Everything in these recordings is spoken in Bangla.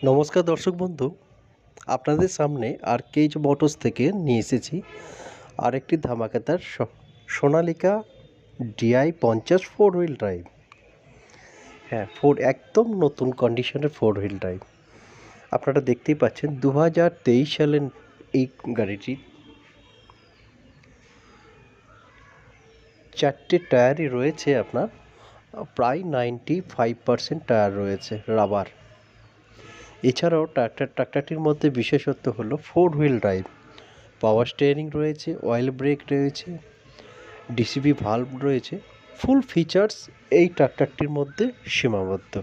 নমস্কার দর্শক বন্ধু, আপনাদের সামনে আরকেইজ মোটরস থেকে নিয়ে এসেছি আরেকটি ধামাকাদার Sonalika DI 50 four wheel drive. হ্যাঁ, একদম নতুন কন্ডিশনের ফোর হুইল ড্রাইভ। আপনারা দেখতেই পাচ্ছেন 2023 সালের এই গাড়িটি। 4টে টায়ারই রয়েছে আপনার, প্রায় 95% টায়ার রয়েছে রাবার। এছাড়াও ট্রাক্টরটির মধ্যে বিশেষত্ব হলো four wheel drive, power steering রয়েছে, অয়েল ব্রেক রয়েছে, ডিসিবি ভালভ রয়েছে। ফুল ফিচার্স এই ট্রাক্টরটির মধ্যে সীমাবদ্ধ।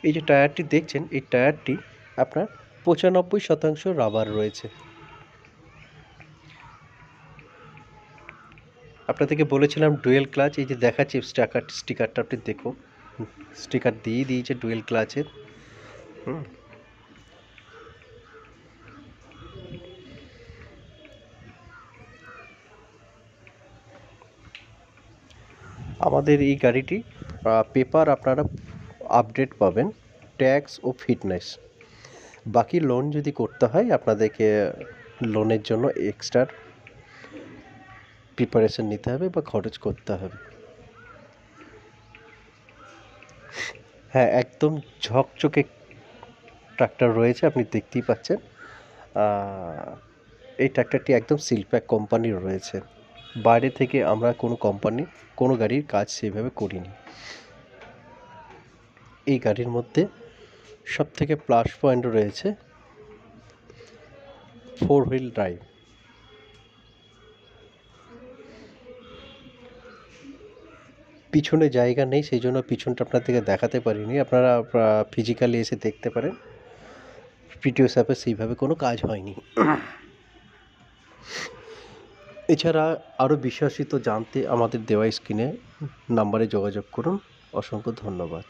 এই যে টায়ারটি দেখছেন, এই টায়ারটি আপনার 95% রাবার রয়েছে। আপনাদেরকে বলেছিলাম ডুয়েল ক্লাচ, এই যে দেখাচ্ছি স্টিকারটা আপনি দেখুন, স্টিকার দিয়ে দিয়েছে ডুয়েল ক্লাচের। আমাদের এই গাড়িটি পেপার আপনারা আপডেট পাবেন, ট্যাক্স ও ফিটনেস। বাকি লোন যদি করতে হয় আপনাদেরকে লোনের জন্য এক্সট্রা প্রিপারেশন নিতে হবে বা খরচ করতে হবে। হ্যাঁ, একদম ঝকঝকে ট্রাক্টর রয়েছে, আপনি দেখতেই পাচ্ছেন। এই ট্রাক্টরটি একদম সিলপ্যাক কোম্পানির রয়েছে। বাইরে থেকে আমরা কোনো গাড়ির কাজ সেভাবে করিনি। এই গাড়ির মধ্যে সবথেকে প্লাস পয়েন্ট রয়েছে ফোর হুইল ড্রাইভ। পিছনে জায়গা নেই, সেই জন্য পিছনটা আপনাদেরকে দেখাতে পারিনি। আপনারা ফিজিক্যালি এসে দেখতে পারেন। পিটিও শপে সেইভাবে কোনো কাজ হয়নি। এছাড়া আরও বিশ্বসিত জানতে আমাদের দেওয়া স্ক্রিনে নাম্বারে যোগাযোগ করুন। অসংখ্য ধন্যবাদ।